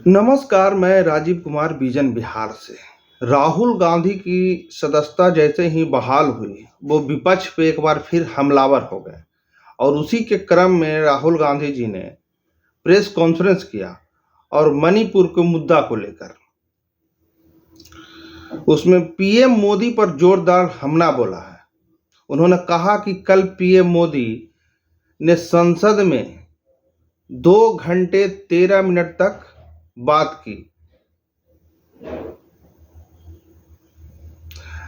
नमस्कार, मैं राजीव कुमार बीजन बिहार से। राहुल गांधी की सदस्यता जैसे ही बहाल हुई, वो विपक्ष पे एक बार फिर हमलावर हो गए और उसी के क्रम में राहुल गांधी जी ने प्रेस कॉन्फ्रेंस किया और मणिपुर के मुद्दा को लेकर उसमें पीएम मोदी पर जोरदार हमला बोला है। उन्होंने कहा कि कल पीएम मोदी ने संसद में 2 घंटे 13 मिनट तक बात की,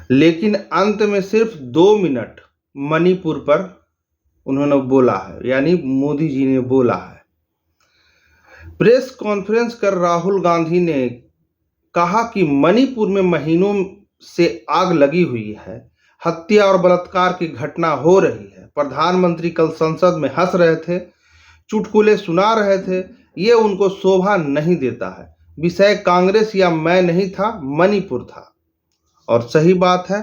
लेकिन अंत में सिर्फ 2 मिनट मणिपुर पर उन्होंने बोला है, यानी मोदी जी ने बोला है। प्रेस कॉन्फ्रेंस कर राहुल गांधी ने कहा कि मणिपुर में महीनों से आग लगी हुई है, हत्या और बलात्कार की घटना हो रही है। प्रधानमंत्री कल संसद में हंस रहे थे, चुटकुले सुना रहे थे, ये उनको शोभा नहीं देता है। विषय कांग्रेस या मैं नहीं था, मणिपुर था। और सही बात है,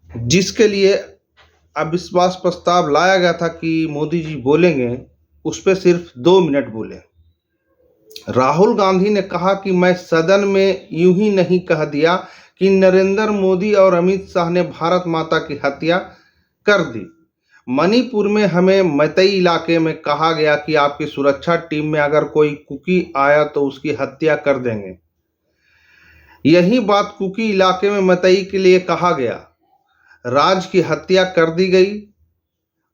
जिसके लिए अविश्वास प्रस्ताव लाया गया था कि मोदी जी बोलेंगे, उस पर सिर्फ 2 मिनट बोले। राहुल गांधी ने कहा कि मैं सदन में यूं ही नहीं कह दिया कि नरेंद्र मोदी और अमित शाह ने भारत माता की हत्या कर दी। मणिपुर में हमें मैतई इलाके में कहा गया कि आपकी सुरक्षा टीम में अगर कोई कुकी आया तो उसकी हत्या कर देंगे। यही बात कुकी इलाके में मैतई के लिए कहा गया। राज की हत्या कर दी गई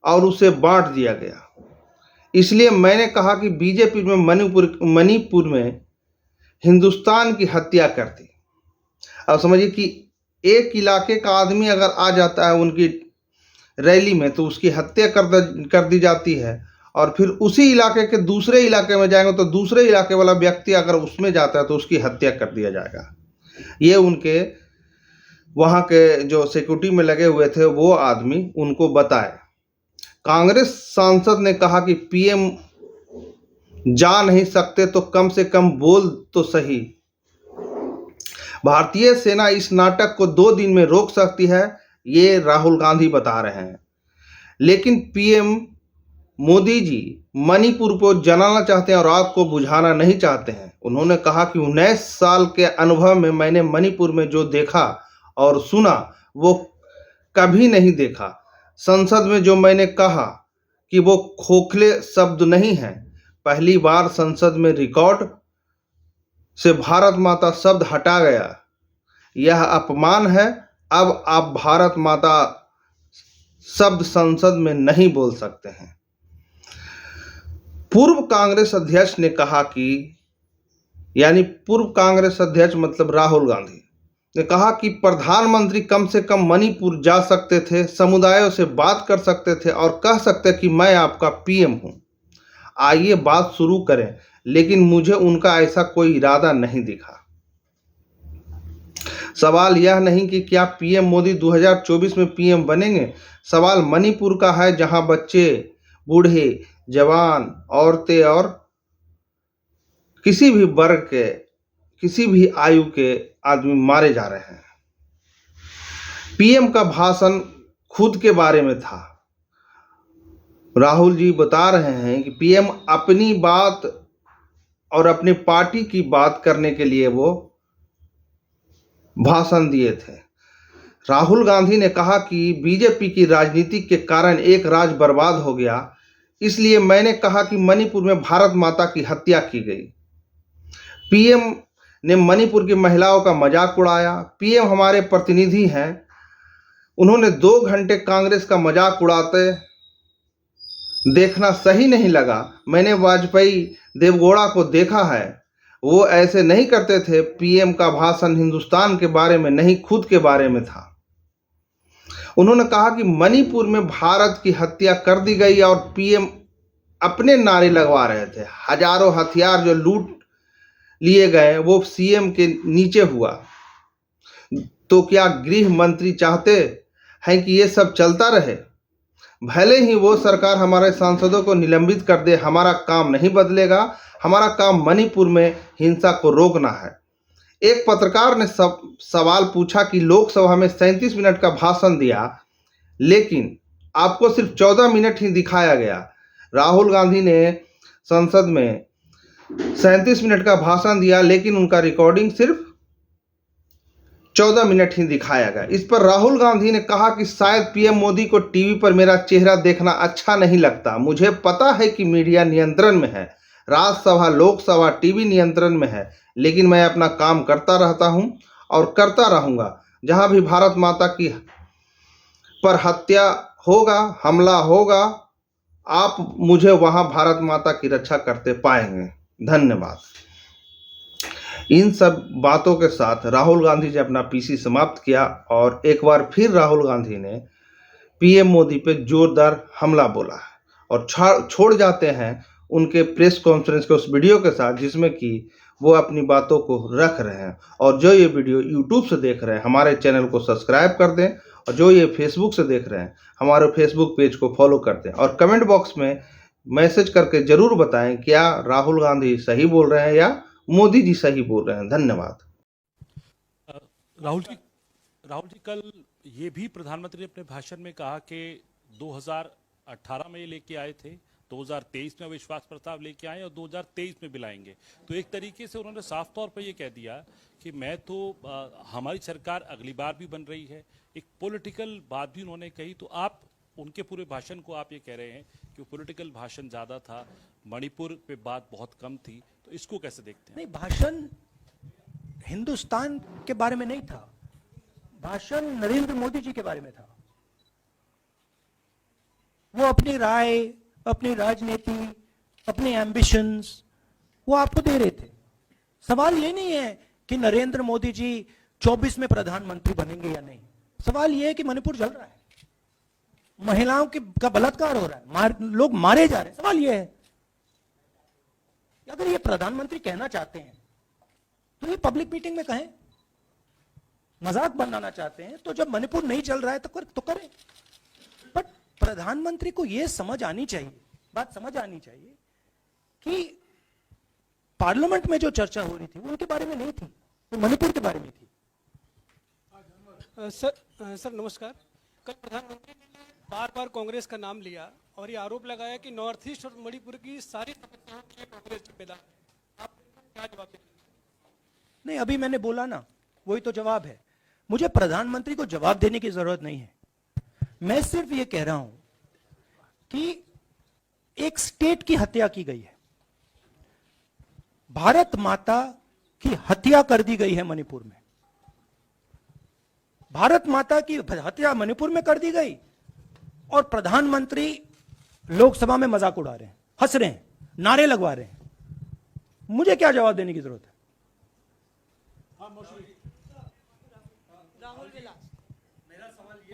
और उसे बांट दिया गया। इसलिए मैंने कहा कि बीजेपी में मणिपुर में हिंदुस्तान की हत्या कर दी। अब समझिए कि एक इलाके का आदमी अगर आ जाता है उनकी रैली में तो उसकी हत्या कर दी जाती है, और फिर उसी इलाके के दूसरे इलाके में जाएंगे तो दूसरे इलाके वाला व्यक्ति अगर उसमें जाता है तो उसकी हत्या कर दिया जाएगा। ये उनके वहाँ के जो सिक्योरिटी में लगे हुए थे वो आदमी उनको बताए। कांग्रेस सांसद ने कहा कि पीएम जा नहीं सकते तो कम से कम बोल तो सही। भारतीय सेना इस नाटक को 2 दिन में रोक सकती है, ये राहुल गांधी बता रहे हैं। लेकिन पीएम मोदी जी मणिपुर को जलाना चाहते हैं और आग को बुझाना नहीं चाहते हैं। उन्होंने कहा कि 19 साल के अनुभव में मैंने मणिपुर में जो देखा और सुना वो कभी नहीं देखा। संसद में जो मैंने कहा कि वो खोखले शब्द नहीं हैं। पहली बार संसद में रिकॉर्ड से भारत माता शब्द हटा गया। यह अपमान है। अब आप भारत माता शब्द संसद में नहीं बोल सकते हैं। पूर्व कांग्रेस अध्यक्ष ने कहा कि, यानी पूर्व कांग्रेस अध्यक्ष मतलब राहुल गांधी ने कहा कि प्रधानमंत्री कम से कम मणिपुर जा सकते थे, समुदायों से बात कर सकते थे और कह सकते कि मैं आपका पीएम हूं। आइए बात शुरू करें, लेकिन मुझे उनका ऐसा कोई इरादा नहीं दिखा। सवाल यह नहीं कि क्या पीएम मोदी 2024 में पीएम बनेंगे। सवाल मणिपुर का है, जहां बच्चे, बूढ़े, जवान, औरतें और किसी भी वर्ग के, किसी भी आयु के आदमी मारे जा रहे हैं। पीएम का भाषण खुद के बारे में था। राहुल जी बता रहे हैं कि पीएम अपनी बात और अपनी पार्टी की बात करने के लिए वो भाषण दिए थे। राहुल गांधी ने कहा कि बीजेपी की राजनीति के कारण एक राज्य बर्बाद हो गया, इसलिए मैंने कहा कि मणिपुर में भारत माता की हत्या की गई। पीएम ने मणिपुर की महिलाओं का मजाक उड़ाया। पीएम हमारे प्रतिनिधि हैं, उन्होंने 2 घंटे कांग्रेस का मजाक उड़ाते देखना सही नहीं लगा। मैंने वाजपेयी, देवगौड़ा को देखा है, वो ऐसे नहीं करते थे। पीएम का भाषण हिंदुस्तान के बारे में नहीं, खुद के बारे में था। उन्होंने कहा कि मणिपुर में भारत की हत्या कर दी गई और पीएम अपने नारे लगवा रहे थे। हजारों हथियार जो लूट लिए गए वो सीएम के नीचे हुआ। तो क्या गृह मंत्री चाहते हैं कि ये सब चलता रहे? भले ही वो सरकार हमारे सांसदों को निलंबित कर दे, हमारा काम नहीं बदलेगा। हमारा काम मणिपुर में हिंसा को रोकना है। एक पत्रकार ने सवाल पूछा कि लोकसभा में 37 मिनट का भाषण दिया, लेकिन आपको सिर्फ 14 मिनट ही दिखाया गया। राहुल गांधी ने संसद में 37 मिनट का भाषण दिया, लेकिन उनका रिकॉर्डिंग सिर्फ 14 मिनट ही दिखाया गया। इस पर राहुल गांधी ने कहा कि शायद पीएम मोदी को टीवी पर मेरा चेहरा देखना अच्छा नहीं लगता। मुझे पता है कि मीडिया नियंत्रण में है, राज्यसभा लोकसभा टीवी नियंत्रण में है, लेकिन मैं अपना काम करता रहता हूं और करता रहूंगा। जहां भी भारत माता की पर हत्या होगा, हमला होगा, आप मुझे वहां भारत माता की रक्षा करते पाएंगे। धन्यवाद। इन सब बातों के साथ राहुल गांधी ने अपना पीसी समाप्त किया और एक बार फिर राहुल गांधी ने पीएम मोदी पे जोरदार हमला बोला है और छोड़ जाते हैं उनके प्रेस कॉन्फ्रेंस के उस वीडियो के साथ, जिसमें कि वो अपनी बातों को रख रहे हैं। और जो ये वीडियो यूट्यूब से देख रहे हैं, हमारे चैनल को सब्सक्राइब कर दें, और जो ये फेसबुक से देख रहे हैं, हमारे फेसबुक पेज को फॉलो कर दें और कमेंट बॉक्स में मैसेज करके जरूर बताएं क्या राहुल गांधी सही बोल रहे हैं या मोदी जी सही बोल रहे हैं। धन्यवाद। राहुल जी कल ये भी प्रधानमंत्री ने अपने भाषण में कहा कि 2018 में ये लेके आए थे, 2023 में विश्वास प्रस्ताव लेके आए और 2023 में भी लाएंगे। तो एक तरीके से उन्होंने साफ तौर पर ये कह दिया कि मैं तो हमारी सरकार अगली बार भी बन रही है। एक पॉलिटिकल बात भी उन्होंने कही। तो आप उनके पूरे भाषण को आप ये कह रहे हैं कि वो पॉलिटिकल भाषण ज़्यादा था, मणिपुर पे बात बहुत कम थी, तो इसको कैसे देखते हैं? नहीं, भाषण हिंदुस्तान के बारे में नहीं था, भाषण नरेंद्र मोदी जी के बारे में था। वो अपनी राय, अपनी राजनीति, अपने एम्बिशंस वो आपको दे रहे थे। सवाल ये नहीं है कि नरेंद्र मोदी जी 24 में प्रधानमंत्री बनेंगे या नहीं। सवाल ये है कि मणिपुर जल रहा है, महिलाओं का बलात्कार हो रहा है, लोग मारे जा रहे हैं। सवाल ये है अगर ये प्रधानमंत्री कहना चाहते हैं तो ये पब्लिक मीटिंग में कहें। मजाक बनाना चाहते हैं तो जब मणिपुर नहीं चल रहा है तो करें। बट प्रधानमंत्री को यह समझ आनी चाहिए, बात समझ आनी चाहिए कि पार्लियामेंट में जो चर्चा हो रही थी वो उनके बारे में नहीं थी, वो मणिपुर के बारे में थी। सर नमस्कार। कल प्रधानमंत्री ने बार बार कांग्रेस का नाम लिया और ये आरोप लगाया कि नॉर्थ ईस्ट और मणिपुर की सारी समस्याओं के लिए कांग्रेस जिम्मेदार है। आप क्या जवाब देंगे? नहीं, अभी मैंने बोला ना, वही तो जवाब है। मुझे प्रधानमंत्री को जवाब देने की जरूरत नहीं है। मैं सिर्फ ये कह रहा हूं कि एक स्टेट की हत्या की गई है, भारत माता की हत्या कर दी गई है मणिपुर में। भारत माता की हत्या मणिपुर में कर दी गई और प्रधानमंत्री लोकसभा में मजाक उड़ा रहे हैं, हंस रहे हैं, नारे लगवा रहे हैं। मुझे क्या जवाब देने की जरूरत है?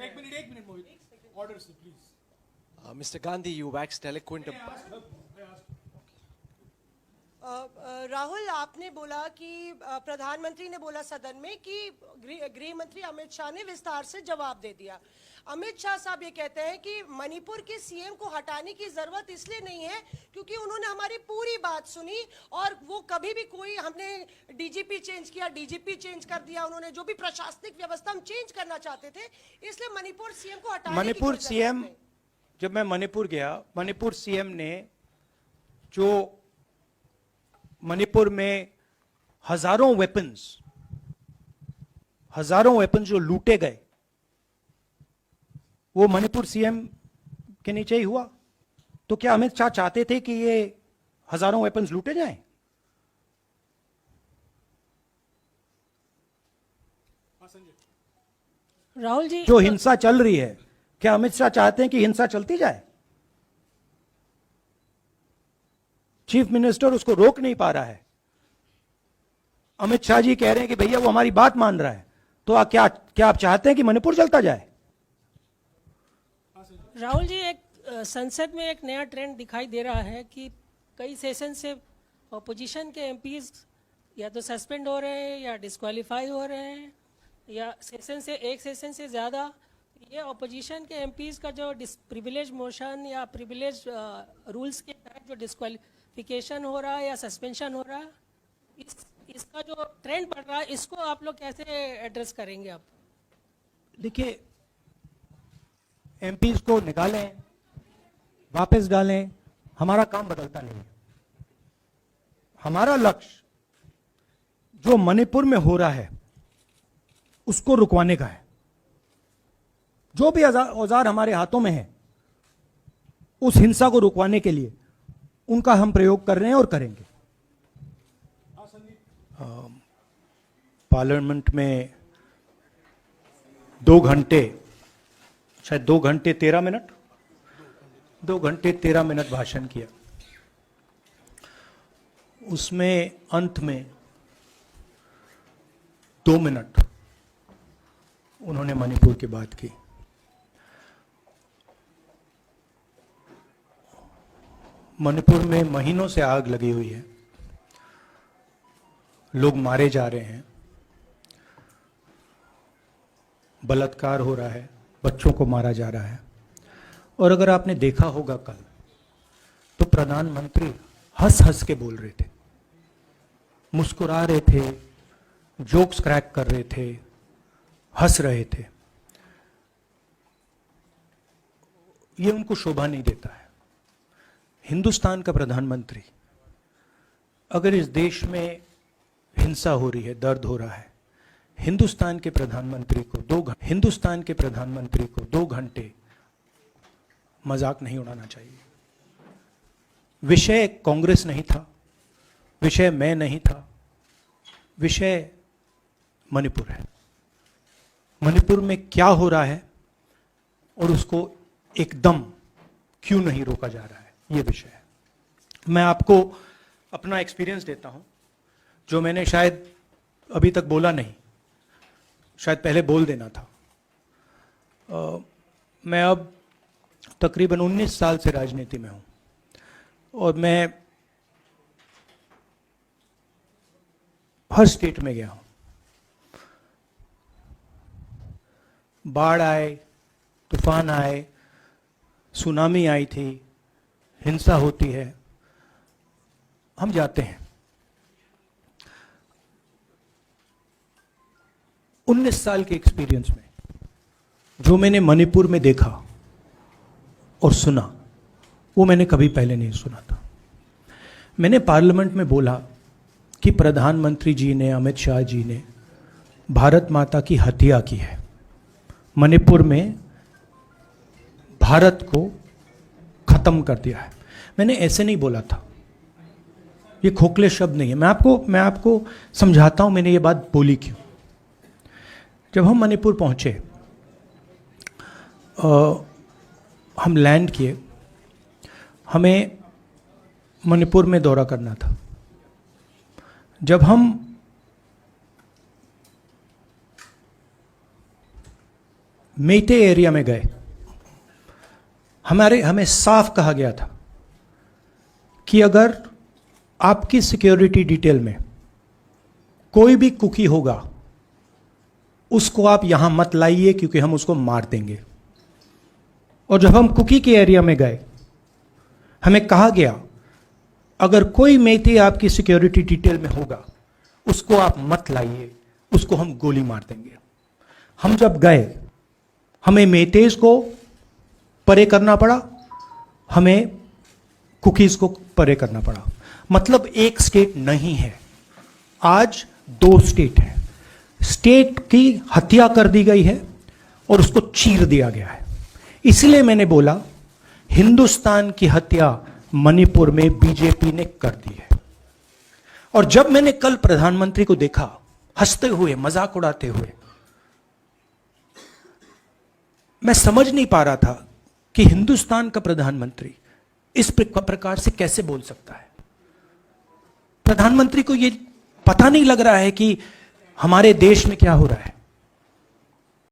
एक मिनट मोहित, ऑर्डर से please. Mr. Gandhi, you waxed eloquent. Rahul, आपने बोला कि प्रधानमंत्री ने बोला सदन में कि गृह मंत्री अमित शाह ने विस्तार से जवाब दे दिया। अमित शाह साहब ये कहते हैं कि मणिपुर के सीएम को हटाने की जरूरत इसलिए नहीं है क्योंकि उन्होंने हमारी पूरी बात सुनी और वो कभी भी कोई, हमने डीजीपी चेंज किया, डीजीपी चेंज कर दिया, उन्होंने जो भी प्रशासनिक व्यवस्था हम चेंज करना चाहते थे, इसलिए मणिपुर सीएम को हटाने मणिपुर सीएम, जब मैं मणिपुर गया, मणिपुर सीएम ने जो मणिपुर में हजारों वेपन्स जो लूटे गए, वो मणिपुर सीएम के नीचे ही हुआ। तो क्या अमित शाह चाहते थे कि ये हजारों वेपन्स लूटे जाएं? राहुल जी, जो हिंसा चल रही है, क्या अमित शाह चाहते हैं कि हिंसा चलती जाए? चीफ मिनिस्टर उसको रोक नहीं पा रहा है। अमित शाह जी कह रहे हैं कि भैया वो हमारी बात मान रहा है, तो क्या आप चाहते हैं कि मणिपुर चलता जाए? राहुल जी, एक संसद में एक नया ट्रेंड दिखाई दे रहा है कि कई सेशन से ऑपोजिशन के एमपीज या तो सस्पेंड हो रहे हैं या डिस्क्वालीफाई हो रहे हैं, या एक सेशन से ज़्यादा। ये ऑपोजिशन के एमपीज का जो प्रिविलेज मोशन या प्रिविलेज रूल्स के तहत जो डिस्क्वालिफिकेशन हो रहा है या सस्पेंशन हो रहा है, इसका जो ट्रेंड बढ़ रहा है, इसको आप लोग कैसे एड्रेस करेंगे? आप देखिए, एमपीज को निकालें, वापस डालें, हमारा काम बदलता नहीं है। हमारा लक्ष्य जो मणिपुर में हो रहा है उसको रुकवाने का है। जो भी औजार हमारे हाथों में है उस हिंसा को रुकवाने के लिए उनका हम प्रयोग कर रहे हैं और करेंगे। पार्लियामेंट में 2 घंटे, शायद 2 घंटे 13 मिनट, 2 घंटे 13 मिनट भाषण किया। उसमें अंत में 2 मिनट उन्होंने मणिपुर की बात की। मणिपुर में महीनों से आग लगी हुई है, लोग मारे जा रहे हैं, बलात्कार हो रहा है, बच्चों को मारा जा रहा है। और अगर आपने देखा होगा कल, तो प्रधानमंत्री हंस हंस के बोल रहे थे, मुस्कुरा रहे थे, जोक्स क्रैक कर रहे थे, हंस रहे थे। ये उनको शोभा नहीं देता है। हिंदुस्तान का प्रधानमंत्री अगर इस देश में हिंसा हो रही है, दर्द हो रहा है, हिंदुस्तान के प्रधानमंत्री को 2 घंटे मजाक नहीं उड़ाना चाहिए। विषय कांग्रेस नहीं था, विषय मैं नहीं था, विषय मणिपुर है। मणिपुर में क्या हो रहा है और उसको एकदम क्यों नहीं रोका जा रहा है, ये विषय है। मैं आपको अपना एक्सपीरियंस देता हूं, जो मैंने शायद अभी तक बोला नहीं, शायद पहले बोल देना था। मैं अब तकरीबन 19 साल से राजनीति में हूं और मैं हर स्टेट में गया हूं। बाढ़ आए, तूफान आए, सुनामी आई थी, हिंसा होती है, हम जाते हैं। 19 साल के एक्सपीरियंस में जो मैंने मणिपुर में देखा और सुना, वो मैंने कभी पहले नहीं सुना था। मैंने पार्लियामेंट में बोला कि प्रधानमंत्री जी ने, अमित शाह जी ने भारत माता की हत्या की है, मणिपुर में भारत को खत्म कर दिया है। मैंने ऐसे नहीं बोला था, ये खोखले शब्द नहीं है। मैं आपको समझाता हूं मैंने ये बात बोली क्यों। जब हम मणिपुर पहुंचे, हम लैंड किए, हमें मणिपुर में दौरा करना था। जब हम मेइते एरिया में गए, हमें साफ कहा गया था कि अगर आपकी सिक्योरिटी डिटेल में कोई भी कुकी होगा उसको आप यहां मत लाइए, क्योंकि हम उसको मार देंगे। और जब हम कुकी के एरिया में गए, हमें कहा गया अगर कोई मेइते आपकी सिक्योरिटी डिटेल में होगा उसको आप मत लाइए, उसको हम गोली मार देंगे। हम जब गए, हमें मेइतेज को परे करना पड़ा, हमें कुकीज को परे करना पड़ा। मतलब एक स्टेट नहीं है, आज 2 स्टेट है। स्टेट की हत्या कर दी गई है और उसको चीर दिया गया है। इसलिए मैंने बोला हिंदुस्तान की हत्या मणिपुर में बीजेपी ने कर दी है। और जब मैंने कल प्रधानमंत्री को देखा हंसते हुए, मजाक उड़ाते हुए, मैं समझ नहीं पा रहा था कि हिंदुस्तान का प्रधानमंत्री इस प्रकार से कैसे बोल सकता है। प्रधानमंत्री को यह पता नहीं लग रहा है कि हमारे देश में क्या हो रहा है।